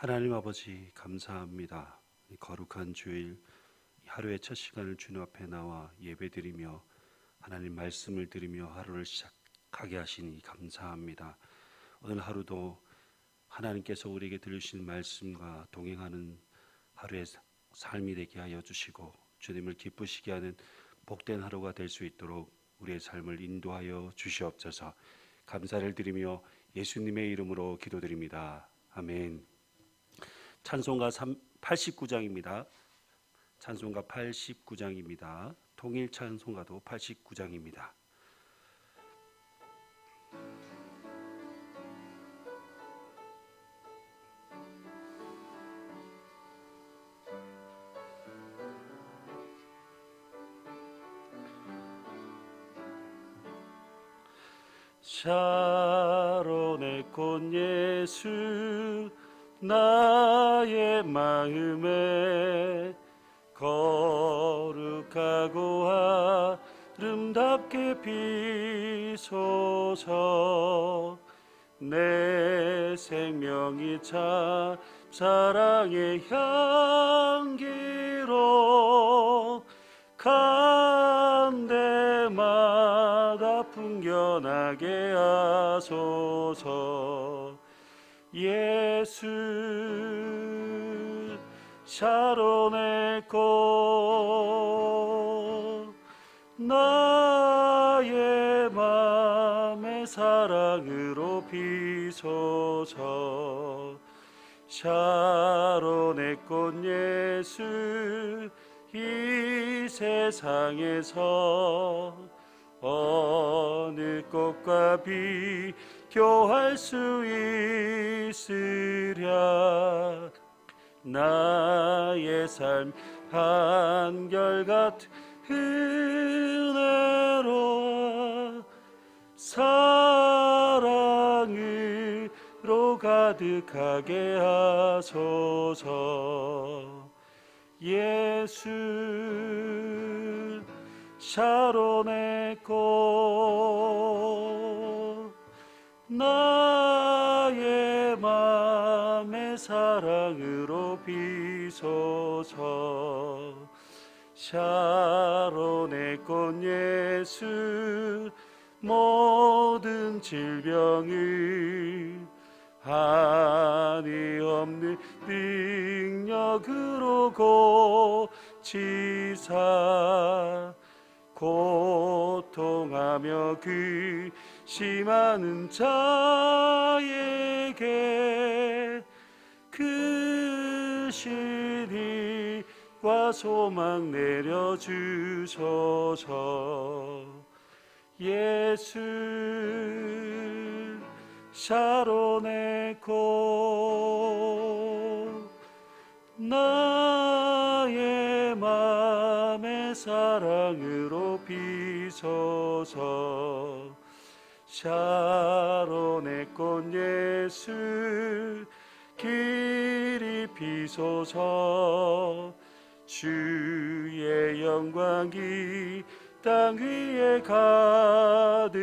하나님 아버지 감사합니다. 이 거룩한 주일 하루의 첫 시간을 주님 앞에 나와 예배드리며 하나님 말씀을 들으며 하루를 시작하게 하시니 감사합니다. 오늘 하루도 하나님께서 우리에게 들으신 말씀과 동행하는 하루의 삶이 되게 하여 주시고 주님을 기쁘시게 하는 복된 하루가 될 수 있도록 우리의 삶을 인도하여 주시옵소서. 감사를 드리며 예수님의 이름으로 기도드립니다. 아멘. 찬송가 89장입니다. 찬송가 89장입니다. 통일 찬송가도 89장입니다. 샤론의 꽃 예수 나의 마음에 거룩하고 아름답게 비소서. 내 생명이 참 사랑의 향기로 간 데마다 풍겨나게 하소서. 예수 샤론의 꽃 나의 맘의 사랑으로 비소서. 샤론의 꽃 예수 이 세상에서 어느 꽃과 비교할 수 있으랴. 나의 삶 한결같은 은혜로 사랑으로 가득하게 하소서. 예수 샤론의 꽃 나의 맘의 사랑으로 비소서. 샤론의 꽃 예수 모든 질병을 한이 없는 능력으로 고치사 고통하며 근심하는 자에게 그 신의와 소망 내려주소서. 예수 샤론의 꽃 나의 맘의 사랑으로 비소서. 샤론의 꽃 예수 길이 비소서. 주의 영광이 땅 위에 가득해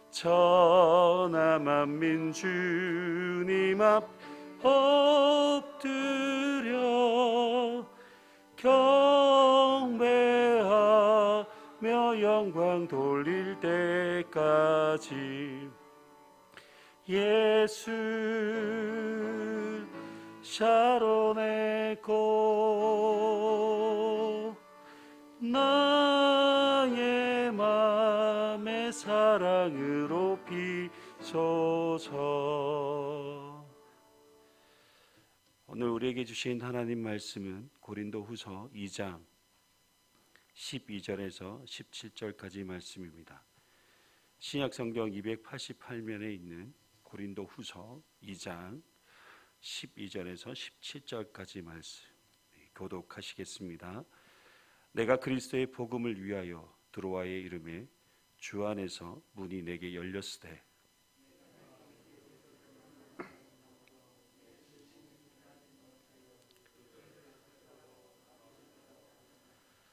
천하 만민 주님 앞 엎드려 경배하며 영광 돌릴 때까지. 예수 샤론의 꽃 나의 맘의 사랑으로 비소서. 오늘 우리에게 주신 하나님 말씀은 고린도후서 2장 12절에서 17절까지 말씀입니다. 신약성경 288면에 있는 고린도후서 2장 12절에서 17절까지 말씀 교독하시겠습니다. 내가 그리스도의 복음을 위하여 드로아의 이름에 주 안에서 문이 내게 열렸으되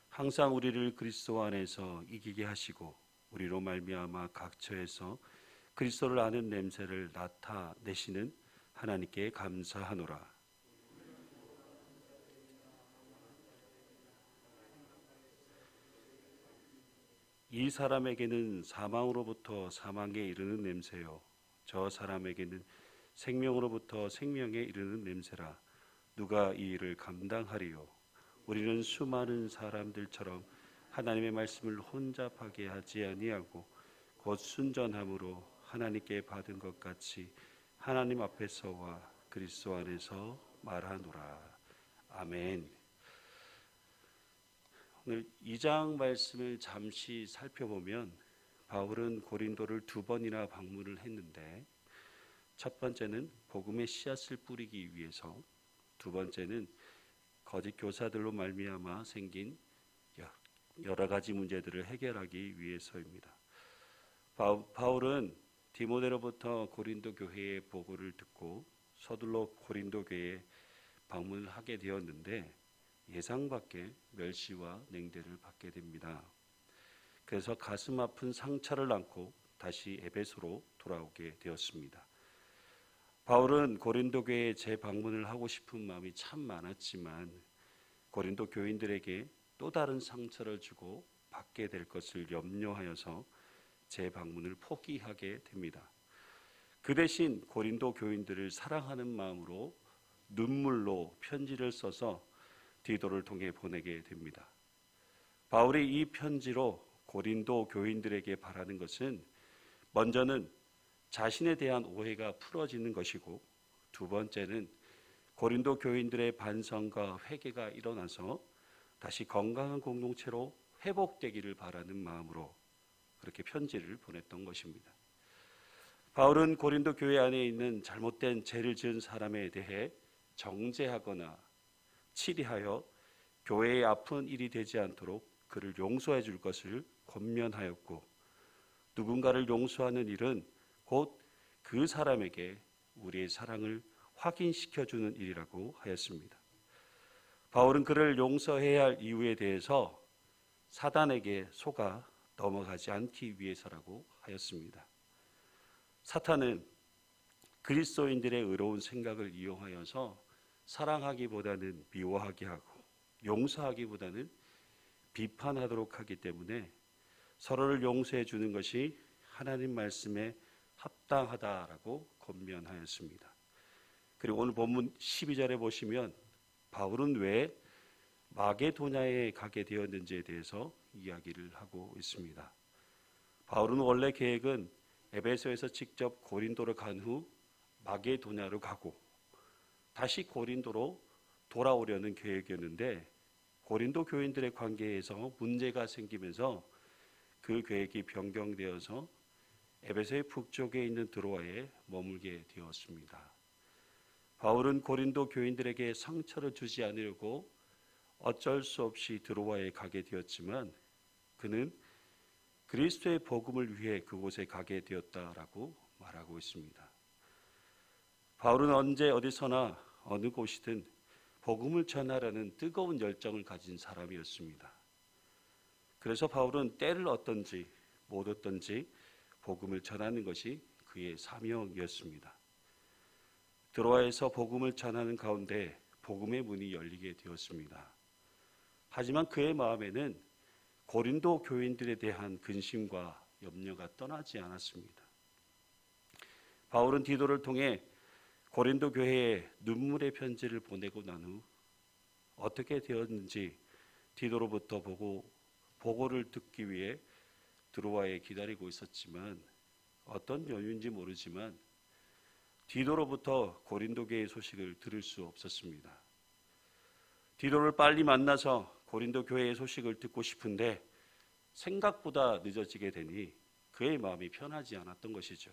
항상 우리를 그리스도 안에서 이기게 하시고 우리로 말미암아 각 처에서 그리스도를 아는 냄새를 나타내시는 하나님께 감사하노라. 이 사람에게는 사망으로부터 사망에 이르는 냄새요, 저 사람에게는 생명으로부터 생명에 이르는 냄새라. 누가 이 일을 감당하리요? 우리는 수많은 사람들처럼 하나님의 말씀을 혼잡하게 하지 아니하고 곧 순전함으로 하나님께 받은 것 같이 하나님 앞에서와 그리스도 안에서 말하노라. 아멘. 오늘 2장 말씀을 잠시 살펴보면 바울은 고린도를 2번이나 방문을 했는데, 첫 번째는 복음의 씨앗을 뿌리기 위해서, 두 번째는 거짓 교사들로 말미암아 생긴 여러 가지 문제들을 해결하기 위해서입니다. 바울은 디모데로부터 고린도 교회의 보고를 듣고 서둘러 고린도 교회에 방문을 하게 되었는데 예상 밖의 멸시와 냉대를 받게 됩니다. 그래서 가슴 아픈 상처를 안고 다시 에베소로 돌아오게 되었습니다. 바울은 고린도 교회에 재방문을 하고 싶은 마음이 참 많았지만 고린도 교인들에게 또 다른 상처를 주고 받게 될 것을 염려하여서 재방문을 포기하게 됩니다. 그 대신 고린도 교인들을 사랑하는 마음으로 눈물로 편지를 써서 디도를 통해 보내게 됩니다. 바울이 이 편지로 고린도 교인들에게 바라는 것은 먼저는 자신에 대한 오해가 풀어지는 것이고, 두 번째는 고린도 교인들의 반성과 회개가 일어나서 다시 건강한 공동체로 회복되기를 바라는 마음으로 그렇게 편지를 보냈던 것입니다. 바울은 고린도 교회 안에 있는 잘못된 죄를 지은 사람에 대해 정죄하거나 치리하여 교회의 아픈 일이 되지 않도록 그를 용서해 줄 것을 권면하였고, 누군가를 용서하는 일은 곧 그 사람에게 우리의 사랑을 확인시켜주는 일이라고 하였습니다. 바울은 그를 용서해야 할 이유에 대해서 사단에게 속아 넘어가지 않기 위해서라고 하였습니다. 사탄은 그리스도인들의 의로운 생각을 이용하여서 사랑하기보다는 미워하게 하고 용서하기보다는 비판하도록 하기 때문에 서로를 용서해 주는 것이 하나님 말씀에 합당하다라고 권면하였습니다. 그리고 오늘 본문 12절에 보시면 바울은 왜 마게도냐에 가게 되었는지에 대해서 이야기를 하고 있습니다. 바울은 원래 계획은 에베소에서 직접 고린도로 간 후 마게도냐로 가고 다시 고린도로 돌아오려는 계획이었는데, 고린도 교인들의 관계에서 문제가 생기면서 그 계획이 변경되어서 에베소의 북쪽에 있는 드로아에 머물게 되었습니다. 바울은 고린도 교인들에게 상처를 주지 않으려고 어쩔 수 없이 드로아에 가게 되었지만 그는 그리스도의 복음을 위해 그곳에 가게 되었다라고 말하고 있습니다. 바울은 언제 어디서나 어느 곳이든 복음을 전하라는 뜨거운 열정을 가진 사람이었습니다. 그래서 바울은 때를 얻든지 못 얻든지 복음을 전하는 것이 그의 사명이었습니다. 드로아에서 복음을 전하는 가운데 복음의 문이 열리게 되었습니다. 하지만 그의 마음에는 고린도 교인들에 대한 근심과 염려가 떠나지 않았습니다. 바울은 디도를 통해 고린도 교회에 눈물의 편지를 보내고 난 후 어떻게 되었는지 디도로부터 보고를 듣기 위해 드로아에 기다리고 있었지만, 어떤 연유인지 모르지만 디도로부터 고린도 교회의 소식을 들을 수 없었습니다. 디도를 빨리 만나서 고린도 교회의 소식을 듣고 싶은데 생각보다 늦어지게 되니 그의 마음이 편하지 않았던 것이죠.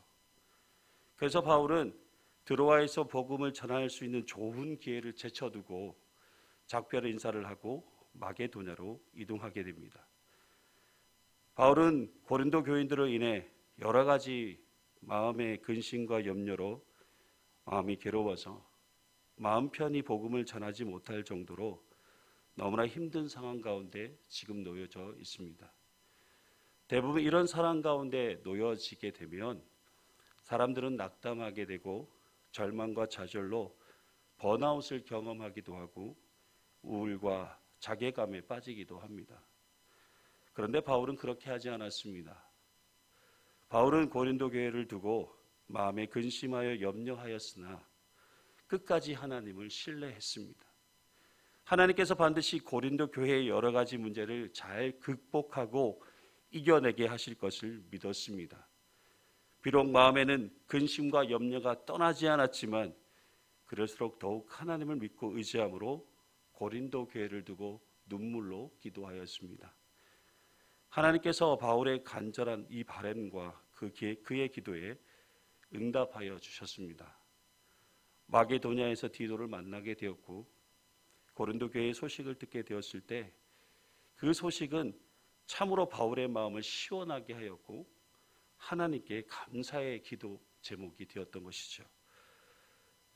그래서 바울은 드로아에서 복음을 전할 수 있는 좋은 기회를 제쳐두고 작별 인사를 하고 마게도냐로 이동하게 됩니다. 바울은 고린도 교인들로 인해 여러 가지 마음의 근심과 염려로 마음이 괴로워서 마음 편히 복음을 전하지 못할 정도로 너무나 힘든 상황 가운데 지금 놓여져 있습니다. 대부분 이런 상황 가운데 놓여지게 되면 사람들은 낙담하게 되고 절망과 좌절로 번아웃을 경험하기도 하고 우울과 자괴감에 빠지기도 합니다. 그런데 바울은 그렇게 하지 않았습니다. 바울은 고린도 교회를 두고 마음에 근심하여 염려하였으나 끝까지 하나님을 신뢰했습니다. 하나님께서 반드시 고린도 교회의 여러 가지 문제를 잘 극복하고 이겨내게 하실 것을 믿었습니다. 비록 마음에는 근심과 염려가 떠나지 않았지만 그럴수록 더욱 하나님을 믿고 의지함으로 고린도 교회를 두고 눈물로 기도하였습니다. 하나님께서 바울의 간절한 이 바람과 그의 기도에 응답하여 주셨습니다. 마게도냐에서 디도를 만나게 되었고 고린도 교회의 소식을 듣게 되었을 때 그 소식은 참으로 바울의 마음을 시원하게 하였고 하나님께 감사의 기도 제목이 되었던 것이죠.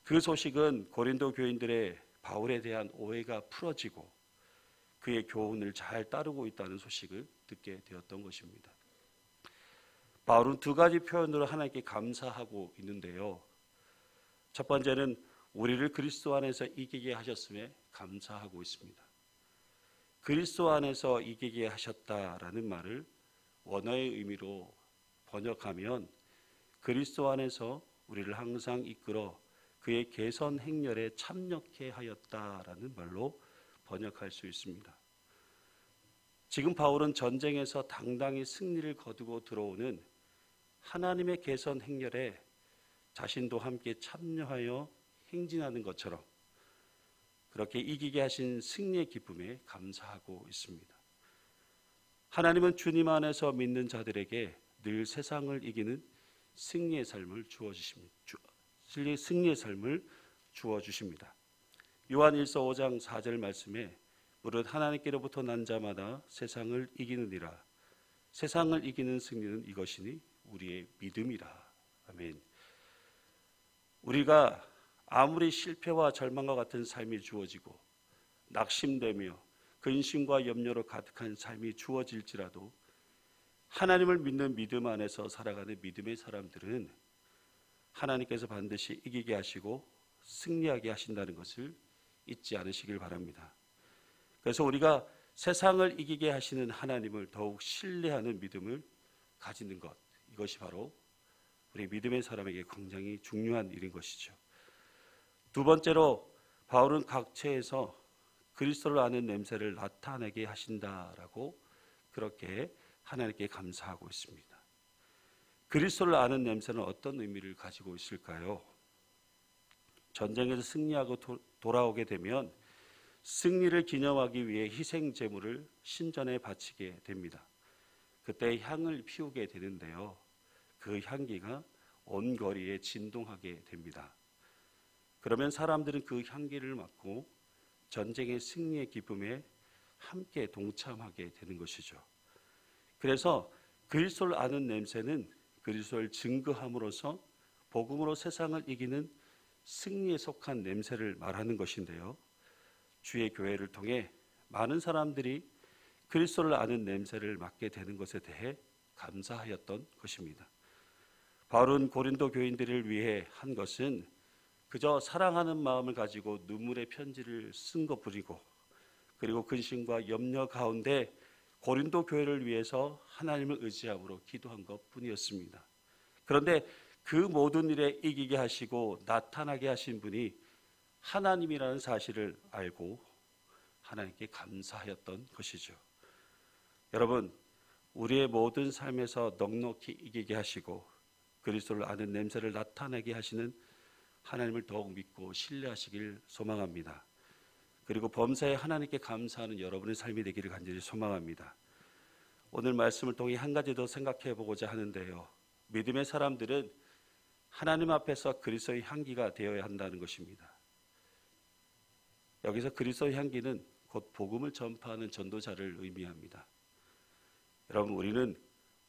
그 소식은 고린도 교인들의 바울에 대한 오해가 풀어지고 그의 교훈을 잘 따르고 있다는 소식을 듣게 되었던 것입니다. 바울은 두 가지 표현으로 하나님께 감사하고 있는데요. 첫 번째는 우리를 그리스도 안에서 이기게 하셨음에 감사하고 있습니다. 그리스도 안에서 이기게 하셨다라는 말을 원어의 의미로 번역하면 그리스도 안에서 우리를 항상 이끌어 그의 개선 행렬에 참여케 하였다라는 말로 번역할 수 있습니다. 지금 바울은 전쟁에서 당당히 승리를 거두고 들어오는 하나님의 개선 행렬에 자신도 함께 참여하여 행진하는 것처럼 그렇게 이기게 하신 승리의 기쁨에 감사하고 있습니다. 하나님은 주님 안에서 믿는 자들에게 늘 세상을 이기는 승리의 삶을 주어주십니다. 요한 1서 5장 4절 말씀에 무릇 하나님께로부터 난 자마다 세상을 이기느니라. 세상을 이기는 승리는 이것이니 우리의 믿음이라. 아멘. 우리가 아무리 실패와 절망과 같은 삶이 주어지고 낙심되며 근심과 염려로 가득한 삶이 주어질지라도 하나님을 믿는 믿음 안에서 살아가는 믿음의 사람들은 하나님께서 반드시 이기게 하시고 승리하게 하신다는 것을 잊지 않으시길 바랍니다. 그래서 우리가 세상을 이기게 하시는 하나님을 더욱 신뢰하는 믿음을 가지는 것, 이것이 바로 우리 믿음의 사람에게 굉장히 중요한 일인 것이죠. 두 번째로 바울은 각처에서 그리스도를 아는 냄새를 나타내게 하신다라고 그렇게 하나님께 감사하고 있습니다. 그리스도를 아는 냄새는 어떤 의미를 가지고 있을까요? 전쟁에서 승리하고 돌아오게 되면 승리를 기념하기 위해 희생 제물을 신전에 바치게 됩니다. 그때 향을 피우게 되는데요. 그 향기가 온 거리에 진동하게 됩니다. 그러면 사람들은 그 향기를 맡고 전쟁의 승리의 기쁨에 함께 동참하게 되는 것이죠. 그래서 그리스도를 아는 냄새는 그리스도를 증거함으로써 복음으로 세상을 이기는 승리에 속한 냄새를 말하는 것인데요. 주의 교회를 통해 많은 사람들이 그리스도를 아는 냄새를 맡게 되는 것에 대해 감사하였던 것입니다. 바울은 고린도 교인들을 위해 한 것은 그저 사랑하는 마음을 가지고 눈물의 편지를 쓴 것뿐이고 그리고 근심과 염려 가운데 고린도 교회를 위해서 하나님을 의지함으로 기도한 것뿐이었습니다. 그런데 그 모든 일에 이기게 하시고 나타나게 하신 분이 하나님이라는 사실을 알고 하나님께 감사하였던 것이죠. 여러분, 우리의 모든 삶에서 넉넉히 이기게 하시고 그리스도를 아는 냄새를 나타내게 하시는 하나님을 더욱 믿고 신뢰하시길 소망합니다. 그리고 범사에 하나님께 감사하는 여러분의 삶이 되기를 간절히 소망합니다. 오늘 말씀을 통해 한 가지 더 생각해 보고자 하는데요. 믿음의 사람들은 하나님 앞에서 그리스도의 향기가 되어야 한다는 것입니다. 여기서 그리스도의 향기는 곧 복음을 전파하는 전도자를 의미합니다. 여러분, 우리는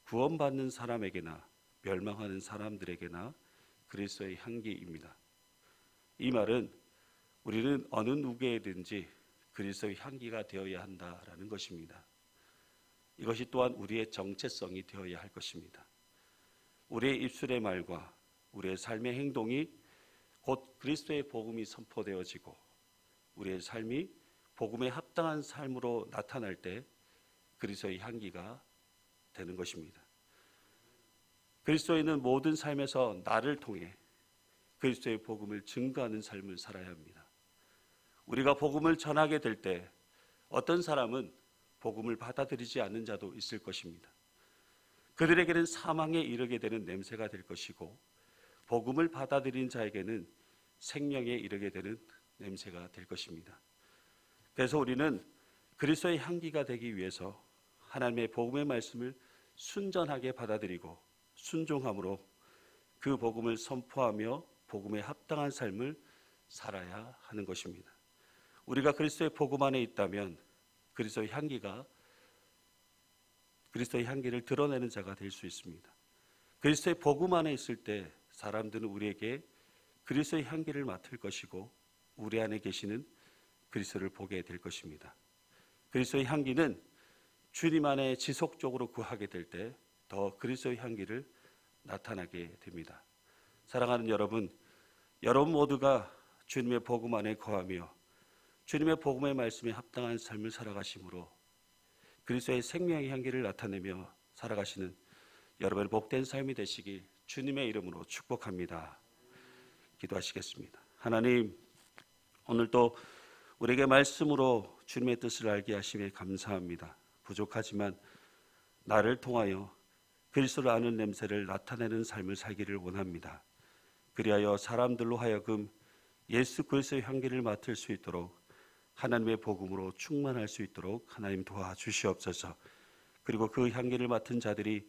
구원받는 사람에게나 멸망하는 사람들에게나 그리스도의 향기입니다. 이 말은 우리는 어느 누구에든지 그리스도의 향기가 되어야 한다라는 것입니다. 이것이 또한 우리의 정체성이 되어야 할 것입니다. 우리의 입술의 말과 우리의 삶의 행동이 곧 그리스도의 복음이 선포되어지고 우리의 삶이 복음에 합당한 삶으로 나타날 때 그리스도의 향기가 되는 것입니다. 그리스도인은 모든 삶에서 나를 통해 그리스도의 복음을 증거하는 삶을 살아야 합니다. 우리가 복음을 전하게 될 때 어떤 사람은 복음을 받아들이지 않는 자도 있을 것입니다. 그들에게는 사망에 이르게 되는 냄새가 될 것이고 복음을 받아들인 자에게는 생명에 이르게 되는 냄새가 될 것입니다. 그래서 우리는 그리스도의 향기가 되기 위해서 하나님의 복음의 말씀을 순전하게 받아들이고 순종함으로 그 복음을 선포하며 복음에 합당한 삶을 살아야 하는 것입니다. 우리가 그리스도의 복음 안에 있다면 그리스도의 향기를 드러내는 자가 될 수 있습니다. 그리스도의 복음 안에 있을 때 사람들은 우리에게 그리스도의 향기를 맡을 것이고 우리 안에 계시는 그리스도를 보게 될 것입니다. 그리스도의 향기는 주님 안에 지속적으로 구하게 될 때 더 그리스도의 향기를 나타나게 됩니다. 사랑하는 여러분 모두가 주님의 복음 안에 거하며 주님의 복음의 말씀에 합당한 삶을 살아가심으로 그리스도의 생명의 향기를 나타내며 살아가시는 여러분의 복된 삶이 되시길 주님의 이름으로 축복합니다. 기도하시겠습니다. 하나님, 오늘도 우리에게 말씀으로 주님의 뜻을 알게 하심에 감사합니다. 부족하지만 나를 통하여 그리스도를 아는 냄새를 나타내는 삶을 살기를 원합니다. 그리하여 사람들로 하여금 예수 그리스도의 향기를 맡을 수 있도록 하나님의 복음으로 충만할 수 있도록 하나님 도와주시옵소서. 그리고 그 향기를 맡은 자들이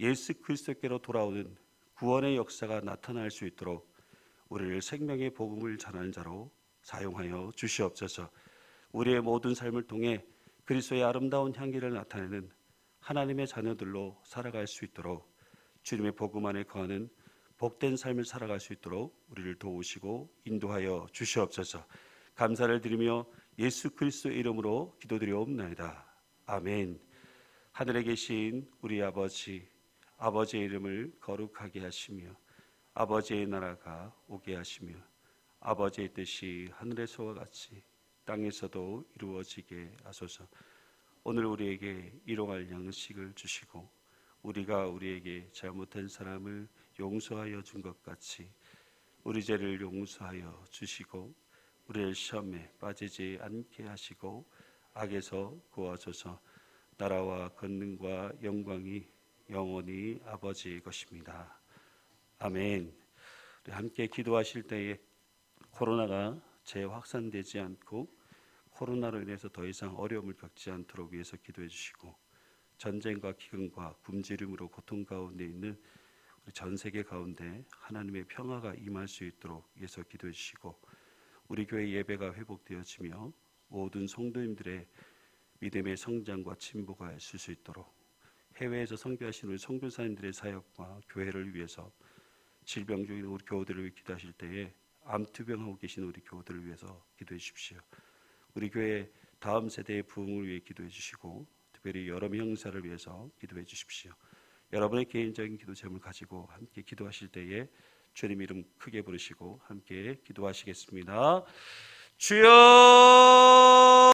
예수 그리스도께로 돌아오는 구원의 역사가 나타날 수 있도록 우리를 생명의 복음을 전하는 자로 사용하여 주시옵소서. 우리의 모든 삶을 통해 그리스도의 아름다운 향기를 나타내는 하나님의 자녀들로 살아갈 수 있도록 주님의 복음 안에 거하는 복된 삶을 살아갈 수 있도록 우리를 도우시고 인도하여 주시옵소서. 감사를 드리며 예수 그리스도의 이름으로 기도드리옵나이다. 아멘. 하늘에 계신 우리 아버지의 이름을 거룩하게 하시며 아버지의 나라가 오게 하시며 아버지의 뜻이 하늘에서와 같이 땅에서도 이루어지게 하소서. 오늘 우리에게 일용할 양식을 주시고 우리가 우리에게 잘못한 사람을 용서하여 준 것 같이 우리 죄를 용서하여 주시고 우리를 시험에 빠지지 않게 하시고 악에서 구하소서. 나라와 권능과 영광이 영원히 아버지의 것입니다. 아멘. 우리 함께 기도하실 때에 코로나가 재확산되지 않고 코로나로 인해서 더 이상 어려움을 겪지 않도록 위해서 기도해 주시고 전쟁과 기근과 굶주림으로 고통 가운데 있는 우리 전 세계 가운데 하나님의 평화가 임할 수 있도록 위해서 기도해 주시고 우리 교회 예배가 회복되어지며 모든 성도님들의 믿음의 성장과 진보가 있을 수 있도록 해외에서 선교하시는 우리 선교사님들의 사역과 교회를 위해서 질병 중인 우리 교우들을 위해 기도하실 때에 암투병하고 계신 우리 교우들을 위해서 기도해 주십시오. 우리 교회 다음 세대의 부흥을 위해 기도해 주시고 특별히 여러 형사를 위해서 기도해 주십시오. 여러분의 개인적인 기도 제목을 가지고 함께 기도하실 때에 주님 이름 크게 부르시고 함께 기도하시겠습니다. 주여